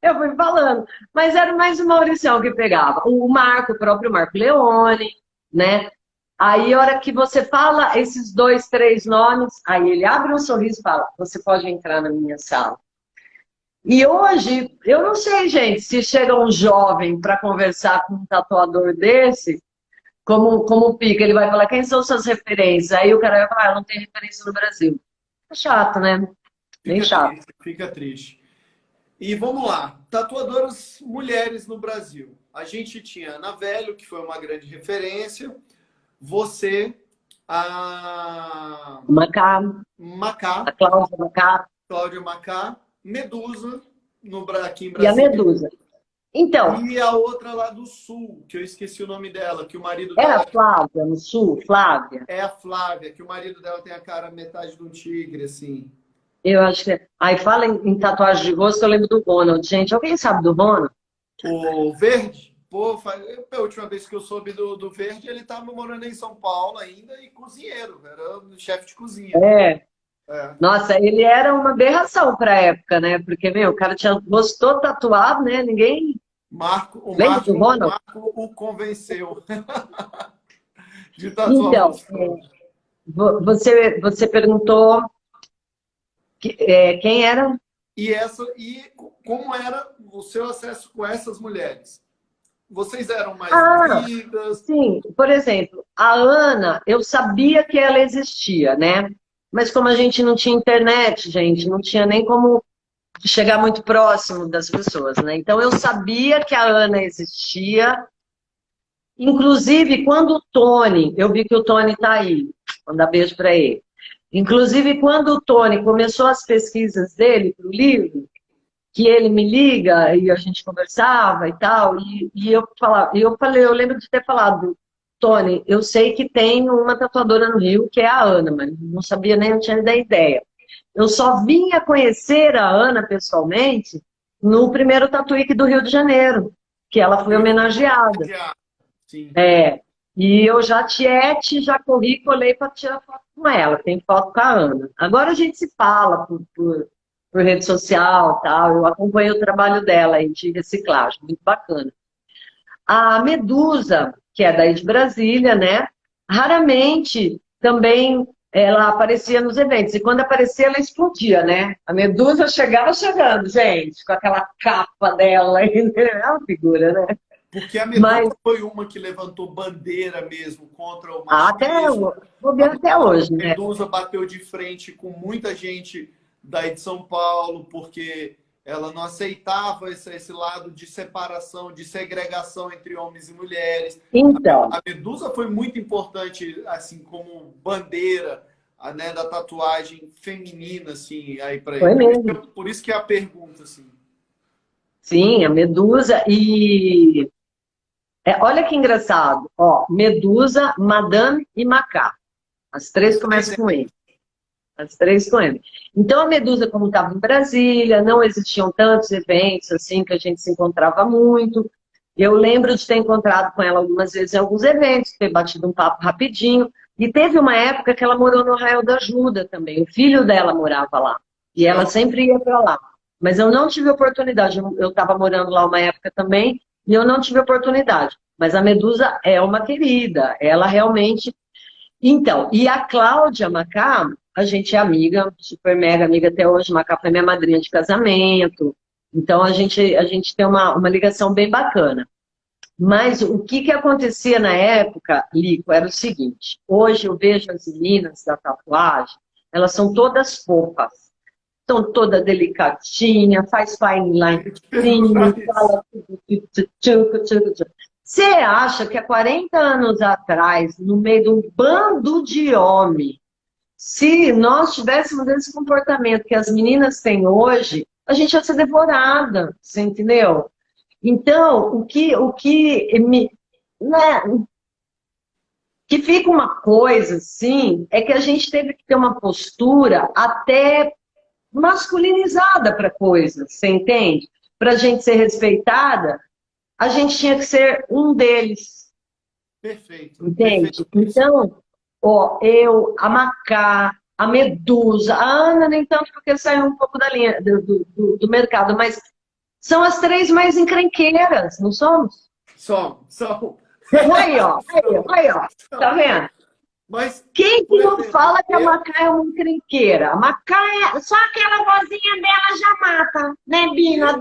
Eu fui falando, mas era mais o Mauricião que pegava. O Marco, o próprio Marco Leone, né? Aí, a hora que você fala esses 2, 3 nomes, aí ele abre um sorriso e fala: você pode entrar na minha sala. E hoje, eu não sei, gente, se chega um jovem para conversar com um tatuador desse, como pica, ele vai falar: quem são suas referências? Aí o cara vai falar: não tem referência no Brasil. É chato, né? Bem Fica chato. triste, fica triste. E vamos lá, tatuadoras mulheres no Brasil. A gente tinha Ana Velho, que foi uma grande referência. Você, a Macá, a Macá, Cláudia Macá Cláudia Macá, Medusa, aqui em e a Brasília. Medusa. Então, E a outra lá do Sul, que eu esqueci o nome dela, que o marido era dela Flávia, no Sul, Flávia. é a Flávia, que o marido dela tem a cara metade de um tigre, assim. Eu acho que. Aí fala em tatuagem de rosto, eu lembro do Ronald. Gente, alguém sabe do Ronald? O Verde, pô, a última vez que eu soube do Verde, ele estava morando em São Paulo ainda e cozinheiro, era chefe de cozinha. É. É. Nossa, ele era uma aberração pra época, né? Porque, meu, o cara tinha o rosto todo tatuado, né? Ninguém. Lembra do O Ronald? Marco o convenceu de tatuar o Então, rosto todo. você perguntou quem era? E como era o seu acesso com essas mulheres? Vocês eram mais Ah, amigas? sim. Por exemplo, a Ana, eu sabia que ela existia, né? Mas como a gente não tinha internet, gente, não tinha nem como chegar muito próximo das pessoas, né? Então eu sabia que a Ana existia, inclusive quando o Tony, eu vi que o Tony está aí, vou dar beijo para ele. Inclusive quando o Tony começou as pesquisas dele para o livro, que ele me liga e a gente conversava e tal, e eu falava, eu lembro de ter falado, Tony, eu sei que tem uma tatuadora no Rio que é a Ana, mas não sabia nem, não tinha nem ideia. Eu só vinha conhecer a Ana pessoalmente no primeiro Tattoo Week do Rio de Janeiro, que ela foi homenageada. Sim. É, e eu já tiete, já corri, colei para tirar foto com ela, tem foto com a Ana. Agora a gente se fala por rede social, tal, eu acompanho o trabalho dela aí de reciclagem, muito bacana. A Medusa, que é daí de Brasília, né? Raramente também ela aparecia nos eventos. E quando aparecia, ela explodia, né? A Medusa chegava chegando, gente, com aquela capa dela. É uma figura, né? Porque a Medusa foi uma que levantou bandeira mesmo contra o machismo. Até hoje, A né? Medusa bateu de frente com muita gente daí de São Paulo, porque ela não aceitava esse lado de separação, de segregação entre homens e mulheres. Então. A Medusa foi muito importante, assim, como bandeira, né, da tatuagem feminina, assim, aí para Foi ele. mesmo. Por isso que é a pergunta, assim. Sim, a Medusa e... olha que engraçado, ó, Medusa, Madame e Macá. As três começam com M. As três com M. Então, a Medusa, como estava em Brasília, não existiam tantos eventos assim que a gente se encontrava muito. Eu lembro de ter encontrado com ela algumas vezes em alguns eventos, ter batido um papo rapidinho. E teve uma época que ela morou no Arraial da Ajuda também. O filho dela morava lá. E ela sempre ia para lá. Mas eu não tive oportunidade. Eu estava morando lá uma época também e eu não tive oportunidade. Mas a Medusa é uma querida. Ela realmente... Então, e a Cláudia Macá, a gente é amiga, super mega amiga até hoje. Macá foi minha madrinha de casamento. Então, a gente tem uma ligação bem bacana. Mas o que acontecia na época, Lico, era o seguinte. Hoje eu vejo as meninas da tatuagem, elas são todas fofas. Estão toda delicadinha, faz fine line, fala tudo. Você acha que há 40 anos atrás, no meio de um bando de homem, se nós tivéssemos esse comportamento que as meninas têm hoje, a gente ia ser devorada, você entendeu? Então, né, que fica uma coisa assim, é que a gente teve que ter uma postura até masculinizada para coisas, você entende? Para a gente ser respeitada, a gente tinha que ser um deles. Perfeito. Entende? Perfeito. Então, ó, a Macá, a Medusa, a Ana nem tanto porque saiu um pouco da linha do mercado, mas são as três mais encrenqueiras, não somos? São. Aí, ó, tá vendo? Mas, Quem que não exemplo, fala que a Macá é uma encrenqueira? A Macá só aquela vozinha dela já mata, né, Bina?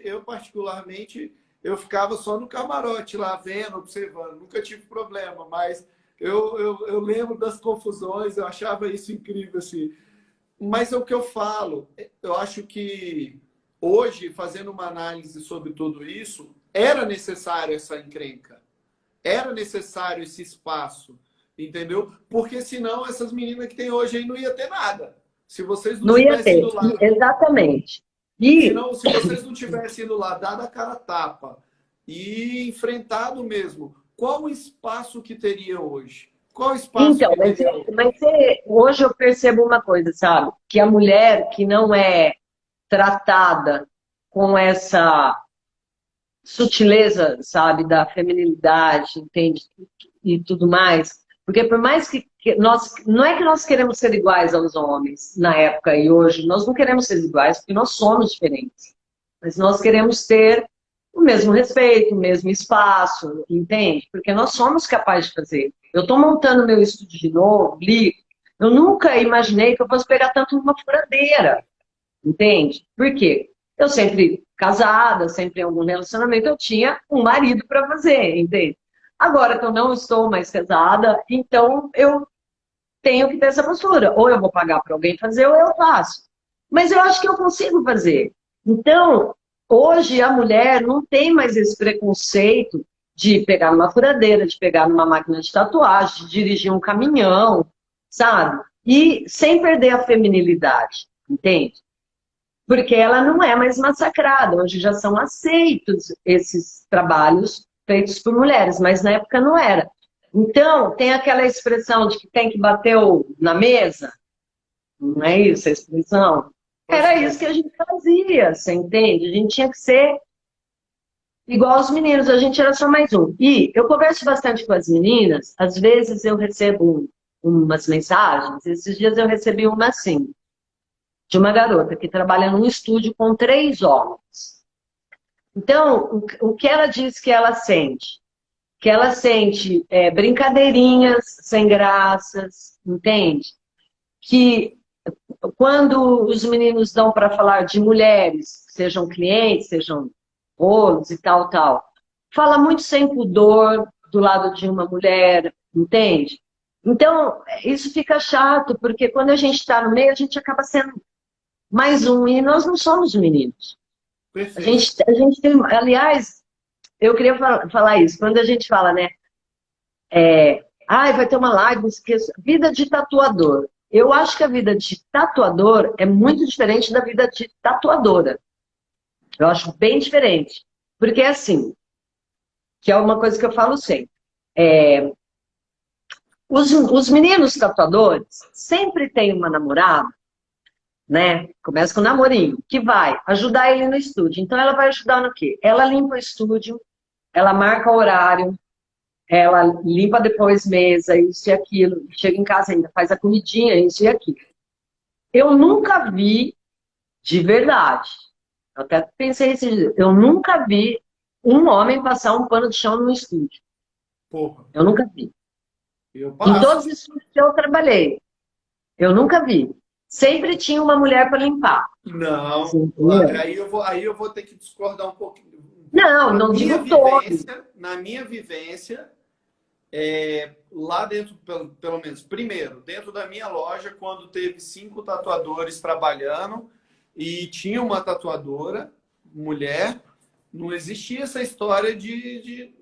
eu particularmente, eu ficava só no camarote lá, vendo, observando. Nunca tive problema, mas eu lembro das confusões, eu achava isso incrível, assim. Mas é o que eu falo, eu acho que hoje, fazendo uma análise sobre tudo isso, era necessário essa encrenca. Era necessário esse espaço, entendeu? Porque senão essas meninas que tem hoje aí não ia ter nada. Se vocês não Não ia tivessem ter, ido lá, exatamente. se vocês não tivessem ido lá, dado a cara a tapa e enfrentado mesmo, qual o espaço que teria hoje? Qual o espaço Então, que teria hoje? hoje eu percebo uma coisa, sabe? Que a mulher que não é tratada com essa sutileza, sabe, da feminilidade, entende? E tudo mais. Porque por mais que nós, não é que nós queremos ser iguais aos homens na época e hoje, nós não queremos ser iguais porque nós somos diferentes. Mas nós queremos ter o mesmo respeito, o mesmo espaço, entende? Porque nós somos capazes de fazer. Eu estou montando meu estúdio de novo, Li, eu nunca imaginei que eu fosse pegar tanto numa furadeira, entende? Por quê? Eu sempre casada, sempre em algum relacionamento, eu tinha um marido para fazer, entende? Agora que eu não estou mais casada, então eu tenho que ter essa postura. Ou eu vou pagar para alguém fazer, ou eu faço. Mas eu acho que eu consigo fazer. Então, hoje a mulher não tem mais esse preconceito de pegar numa furadeira, de pegar numa máquina de tatuagem, de dirigir um caminhão, sabe? E sem perder a feminilidade, entende? Porque ela não é mais massacrada. Hoje já são aceitos esses trabalhos feitos por mulheres, mas na época não era. Então, tem aquela expressão de que tem que bater na mesa, não é isso a expressão? Pois Era é. isso que a gente fazia, você entende? A gente tinha que ser igual aos meninos, a gente era só mais um. E eu converso bastante com as meninas, às vezes eu recebo umas mensagens, esses dias eu recebi uma assim, de uma garota que trabalha num estúdio com 3 homens. Então, o que ela diz que ela sente? Que ela sente brincadeirinhas sem graças, entende? Que quando os meninos dão para falar de mulheres, sejam clientes, sejam rolos e tal, tal, fala muito sem pudor do lado de uma mulher, entende? Então, isso fica chato, porque quando a gente está no meio, a gente acaba sendo mais um, e nós não somos meninos. Perfeito. A gente tem, aliás, eu queria falar isso, quando a gente fala, né, vai ter uma live, não esqueça, vida de tatuador. Eu acho que a vida de tatuador é muito diferente da vida de tatuadora. Eu acho bem diferente. Porque é assim, que é uma coisa que eu falo sempre. Os meninos tatuadores sempre têm uma namorada, né? Começa com um namorinho, que vai ajudar ele no estúdio. Então ela vai ajudar no quê? Ela limpa o estúdio, ela marca o horário, ela limpa depois mesa, isso e aquilo. Chega em casa ainda, faz a comidinha, isso e aquilo. Eu nunca vi, de verdade, eu até pensei esses dias, eu nunca vi um homem passar um pano de chão no estúdio. Porra, Eu nunca vi. eu Em passo. todos os estúdios que eu trabalhei, eu nunca vi. Sempre tinha uma mulher para limpar. Você Não, entendeu? aí eu vou ter que discordar um pouquinho. Não, não digo todo. Na minha vivência, lá dentro, pelo menos, primeiro, dentro da minha loja, quando teve 5 tatuadores trabalhando e tinha uma tatuadora, mulher, não existia essa história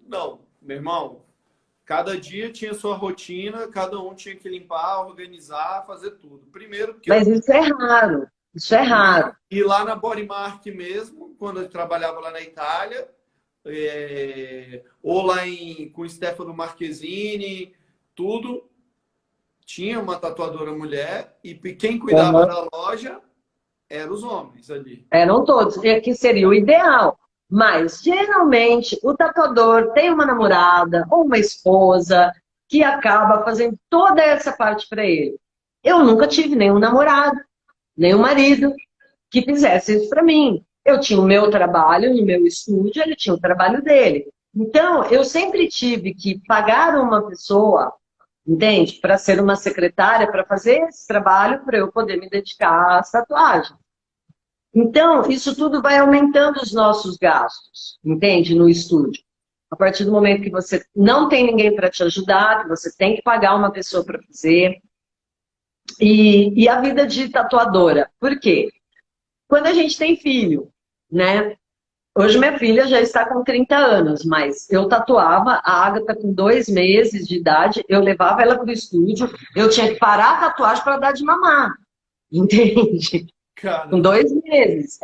não, meu irmão, cada dia tinha sua rotina, cada um tinha que limpar, organizar, fazer tudo. Primeiro, porque Mas isso é raro. Isso é raro. e lá na Bodymark mesmo, quando eu trabalhava lá na Itália, ou lá com o Stefano Marchesini, tudo, tinha uma tatuadora mulher e quem cuidava Uhum. da loja eram os homens ali. Não todos, que seria o ideal. Mas, geralmente, o tatuador tem uma namorada ou uma esposa que acaba fazendo toda essa parte para ele. Eu nunca tive nenhum namorado, nenhum marido que fizesse isso para mim. Eu tinha o meu trabalho no meu estúdio, ele tinha o trabalho dele. Então, eu sempre tive que pagar uma pessoa, entende? Para ser uma secretária, para fazer esse trabalho, para eu poder me dedicar às tatuagens. Então, isso tudo vai aumentando os nossos gastos, entende? No estúdio. A partir do momento que você não tem ninguém para te ajudar, que você tem que pagar uma pessoa para fazer. E a vida de tatuadora. Por quê? Quando a gente tem filho, né? Hoje minha filha já está com 30 anos, mas eu tatuava a Agatha com 2 meses de idade, eu levava ela para o estúdio, eu tinha que parar a tatuagem para dar de mamar, entende? Com Caramba. 2 meses,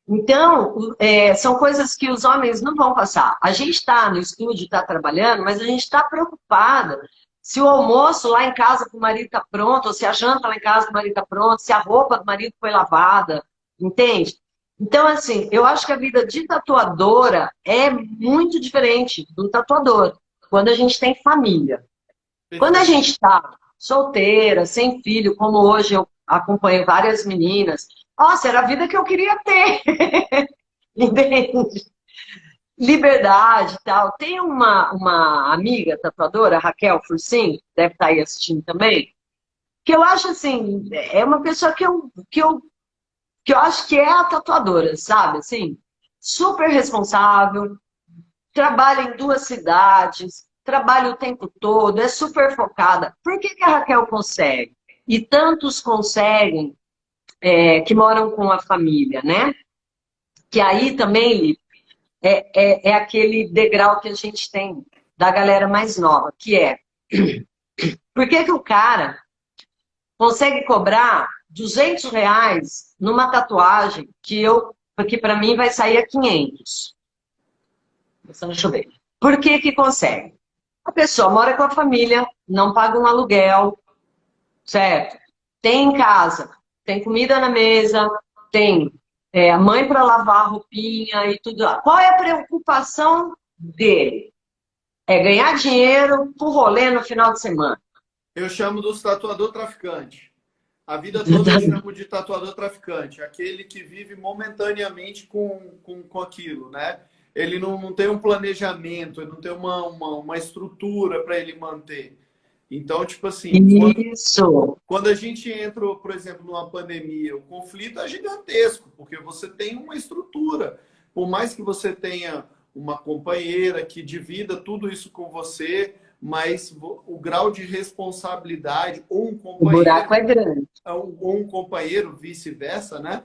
Então, são coisas que os homens não vão passar. A gente está no estúdio, está trabalhando, mas a gente está preocupada se o almoço lá em casa com o marido está pronto, ou se a janta lá em casa com o marido está pronto, se a roupa do marido foi lavada, entende? Então, assim, eu acho que a vida de tatuadora é muito diferente do tatuador, quando a gente tem família. Quando a Perfeito. gente está solteira, sem filho, como hoje eu acompanho várias meninas, nossa, era a vida que eu queria ter. Entende? Liberdade e tal. Tem uma amiga tatuadora, Raquel Fursim, deve estar aí assistindo também, que eu acho assim, é uma pessoa que eu acho que é a tatuadora, sabe? Assim, super responsável, trabalha em 2 cidades, trabalha o tempo todo, é super focada. Por que a Raquel consegue? E tantos conseguem que moram com a família, né? Que aí também, Lipe, é aquele degrau que a gente tem da galera mais nova, que é por que que o cara consegue cobrar R$ 200 numa tatuagem que para mim vai sair a 500? Deixa eu ver. Por que que consegue? A pessoa mora com a família, não paga um aluguel, certo? Tem em casa, tem comida na mesa, tem a mãe para lavar a roupinha e tudo. Qual é a preocupação dele? É ganhar dinheiro pro rolê no final de semana. Eu chamo dos tatuador traficante. A vida toda eu chamo de tatuador traficante, aquele que vive momentaneamente com aquilo, né? Ele não tem um planejamento, ele não tem uma estrutura para ele manter. Então, tipo assim, Isso. quando a gente entra, por exemplo, numa pandemia, o conflito é gigantesco, porque você tem uma estrutura. Por mais que você tenha uma companheira que divida tudo isso com você, mas o grau de responsabilidade, ou um O buraco companheiro, é grande. ou um companheiro, vice-versa, né?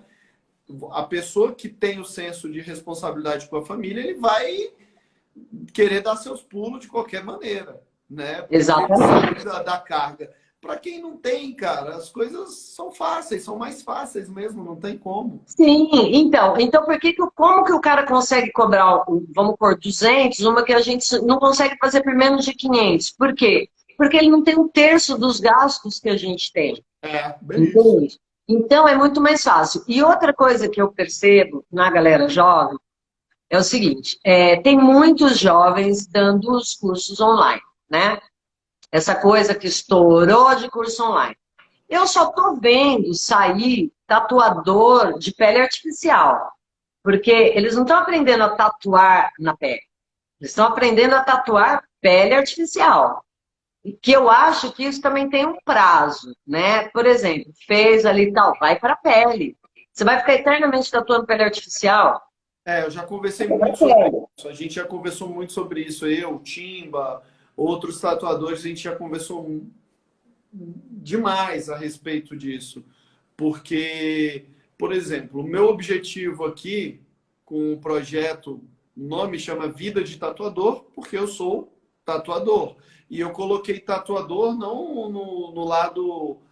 A pessoa que tem o senso de responsabilidade com a família, ele vai querer dar seus pulos de qualquer maneira, né? Porque ele Exatamente. sabe da carga. Para quem não tem, cara, as coisas são fáceis, são mais fáceis mesmo, não tem como. Sim, então como que o cara consegue cobrar, vamos pôr, 200, uma que a gente não consegue fazer por menos de 500? Por quê? Porque ele não tem um terço dos gastos que a gente tem. Bem isso. Entende? Então é muito mais fácil. E outra coisa que eu percebo na galera jovem é o seguinte: tem muitos jovens dando os cursos online, né? Essa coisa que estourou de curso online. Eu só tô vendo sair tatuador de pele artificial, porque eles não estão aprendendo a tatuar na pele, eles estão aprendendo a tatuar pele artificial. E que eu acho que isso também tem um prazo, né? Por exemplo, fez ali e tal, vai para a pele. Você vai ficar eternamente tatuando pele artificial? Eu já conversei muito sobre isso. A gente já conversou muito sobre isso. Eu, Timba, outros tatuadores, a gente já conversou demais a respeito disso. Porque, por exemplo, o meu objetivo aqui com o projeto, o nome chama Vida de Tatuador, porque eu sou tatuador. E eu coloquei tatuador não no lado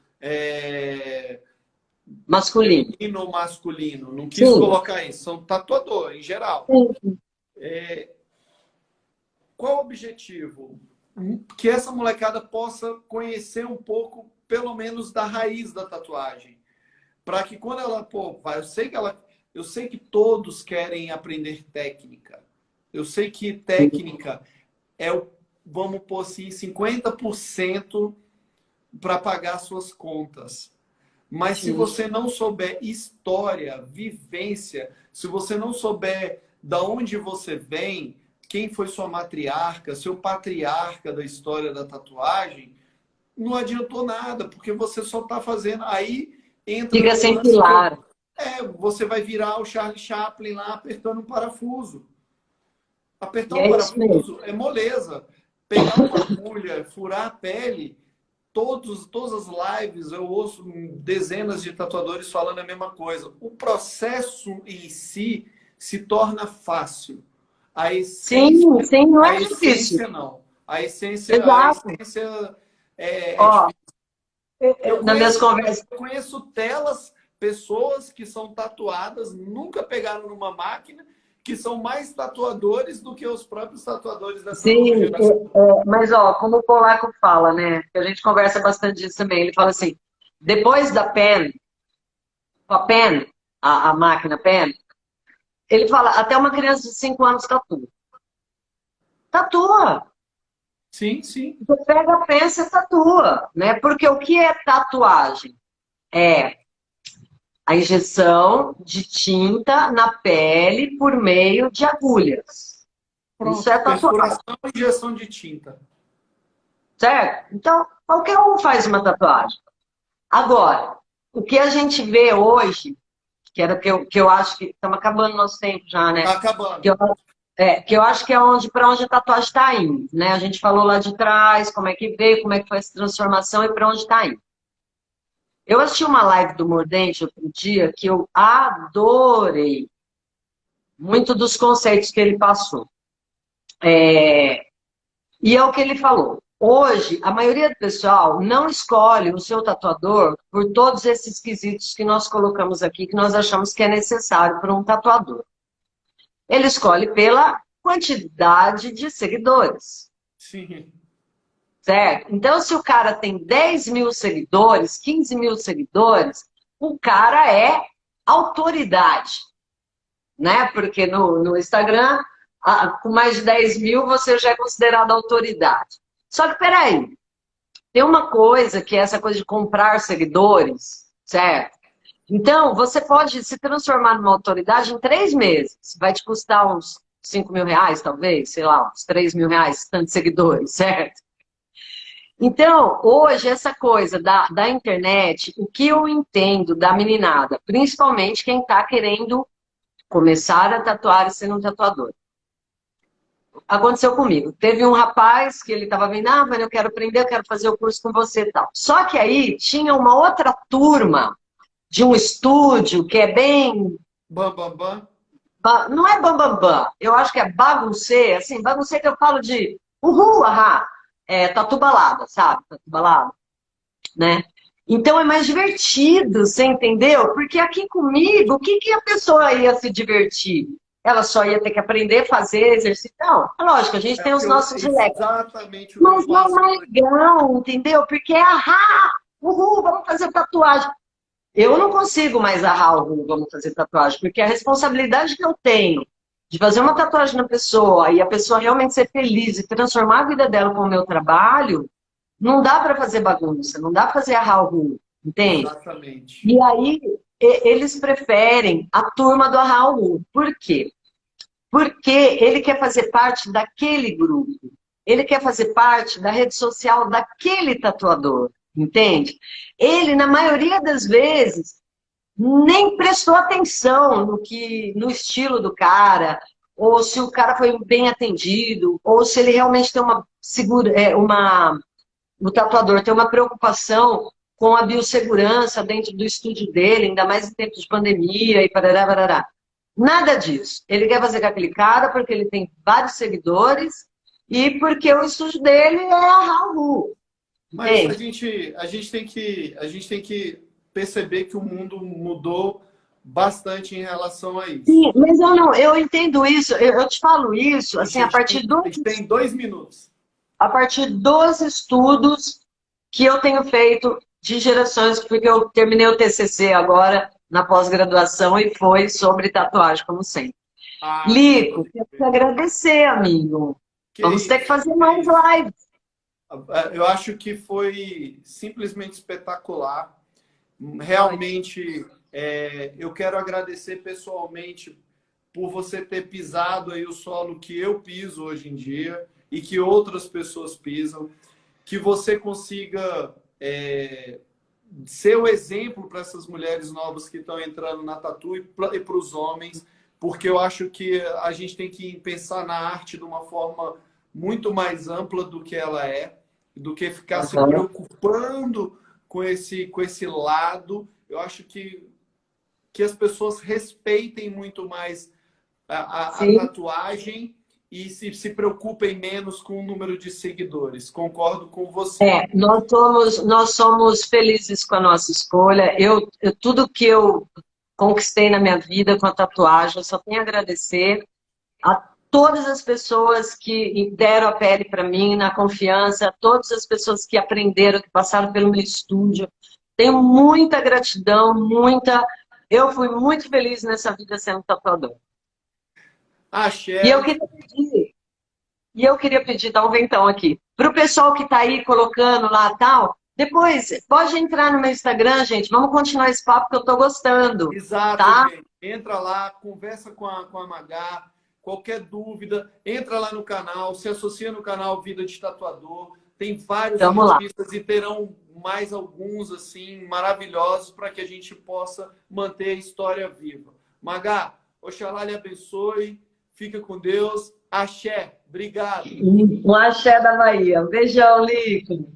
Masculino. feminino ou masculino. Não quis Sim. colocar isso. São tatuador, em geral. Sim. Qual o objetivo? Que essa molecada possa conhecer um pouco, pelo menos, da raiz da tatuagem. Para que quando ela, eu sei que todos querem aprender técnica. Eu sei que técnica é vamos pôr assim, 50% para pagar suas contas. Mas se você não souber história, vivência, se você não souber da onde você vem, quem foi sua matriarca, seu patriarca da história da tatuagem, não adiantou nada, porque você só está fazendo. Aí entra. Fica sem pilar. Você vai virar o Charlie Chaplin lá apertando um parafuso. Apertar E um é isso mesmo. parafuso é moleza. Pegar uma agulha, furar a pele. Todas as lives eu ouço dezenas de tatuadores falando a mesma coisa. O processo em si se torna fácil. A essência, Sim, não a é essência difícil. não. A essência é Ó, difícil. Eu nas minhas conversas. conheço pessoas que são tatuadas, nunca pegaram numa máquina, que são mais tatuadores do que os próprios tatuadores dessa nova Sim, geração. mas ó, como o polaco fala, né? Que a gente conversa bastante disso também. Ele fala assim: depois da pen, a pen, a máquina pen, ele fala, até uma criança de 5 anos tatua. Tatua. Sim, sim. Você pega a pen, você tatua, né? Porque o que é tatuagem? É a injeção de tinta na pele por meio de agulhas. Isso Pronto. é tatuagem, Perfuração e injeção de tinta. certo? Então, qualquer um faz uma tatuagem. Agora, o que a gente vê hoje, que era que eu acho que estamos acabando nosso tempo já, né? Tá acabando. Que eu acho que é para onde a tatuagem está indo, né? A gente falou lá de trás, como é que veio, como é que foi essa transformação e para onde está indo. Eu assisti uma live do Mordente outro dia que eu adorei muito dos conceitos que ele passou. E é o que ele falou. Hoje, a maioria do pessoal não escolhe o seu tatuador por todos esses quesitos que nós colocamos aqui, que nós achamos que é necessário para um tatuador. Ele escolhe pela quantidade de seguidores. Sim. Certo? Então, se o cara tem 10 mil seguidores, 15 mil seguidores, o cara é autoridade, né? Porque no Instagram, com mais de 10 mil, você já é considerado autoridade. Só que, peraí, tem uma coisa que é essa coisa de comprar seguidores, certo? Então, você pode se transformar numa autoridade em 3 meses. Vai te custar uns 5 mil reais, talvez, sei lá, uns 3 mil reais, tantos seguidores, certo? Então, hoje, essa coisa da internet, o que eu entendo da meninada, principalmente quem está querendo começar a tatuar e ser um tatuador. Aconteceu comigo. Teve um rapaz que ele estava vendo, mas eu quero aprender, eu quero fazer o curso com você e tal. Só que aí tinha uma outra turma de um estúdio que é bem... Bam, bam, bam. Não é bambambam, bam, bam. Eu acho que é baguncê, assim, baguncê que eu falo de uhul, ahá, tatu balada, sabe? Tatu balada, né? Então é mais divertido, você entendeu? Porque aqui comigo, o que a pessoa ia se divertir? Ela só ia ter que aprender a fazer exercício. Não, é lógico, a gente tem os nossos relax. Exatamente o que eu Mas não passo. é legal, entendeu? Porque é ahá, uhul, vamos fazer tatuagem. Eu não consigo mais arrar o vamos fazer tatuagem, porque a responsabilidade que eu tenho de fazer uma tatuagem na pessoa e a pessoa realmente ser feliz e transformar a vida dela com o meu trabalho, não dá para fazer bagunça, não dá para fazer arrar o rumo, entende? Exatamente. E aí eles preferem a turma do arrar o rumo. Por quê? Porque ele quer fazer parte daquele grupo. Ele quer fazer parte da rede social daquele tatuador, entende? Ele, na maioria das vezes, nem prestou atenção no estilo do cara, ou se o cara foi bem atendido, ou se ele realmente tem o tatuador tem uma preocupação com a biossegurança dentro do estúdio dele, ainda mais em tempos de pandemia e parará, parará. Nada disso. Ele quer fazer com aquele cara porque ele tem vários seguidores e porque o estúdio dele é a Raul. Mas a gente tem que perceber que o mundo mudou bastante em relação a isso. Sim, mas eu entendo isso, eu te falo isso, assim, A gente tem 2 minutos. a partir dos estudos que eu tenho feito de gerações, porque eu terminei o TCC agora na pós-graduação e foi sobre tatuagem, como sempre. Ah, Lico, quero te agradecer, amigo. Vamos ter que fazer mais lives. Eu acho que foi simplesmente espetacular. Realmente, eu quero agradecer pessoalmente por você ter pisado aí o solo que eu piso hoje em dia e que outras pessoas pisam. Que você consiga ser o exemplo para essas mulheres novas que estão entrando na tatu e para os homens, porque eu acho que a gente tem que pensar na arte de uma forma muito mais ampla do que ela é, do que ficar se preocupando com esse lado. Eu acho que as pessoas respeitem muito mais a tatuagem e se preocupem menos com o número de seguidores. Concordo com você. Nós somos felizes com a nossa escolha. Tudo que eu conquistei na minha vida com a tatuagem, eu só tenho a agradecer a todas as pessoas que deram a pele para mim, na confiança, a todas as pessoas que aprenderam, que passaram pelo meu estúdio. Tenho muita gratidão, muita... Eu fui muito feliz nessa vida sendo tatuador. Axé. E eu queria pedir, dá um ventão aqui, para o pessoal que está aí colocando lá tal, depois pode entrar no meu Instagram, gente, vamos continuar esse papo que eu estou gostando. Exato, tá? gente. Entra lá, conversa com a Magá, qualquer dúvida, entra lá no canal, se associa no canal Vida de Tatuador, tem vários artistas e terão mais alguns assim maravilhosos para que a gente possa manter a história viva. Magá, Oxalá lhe abençoe, fica com Deus, axé, obrigado. Um axé da Bahia. Um beijão, Lico.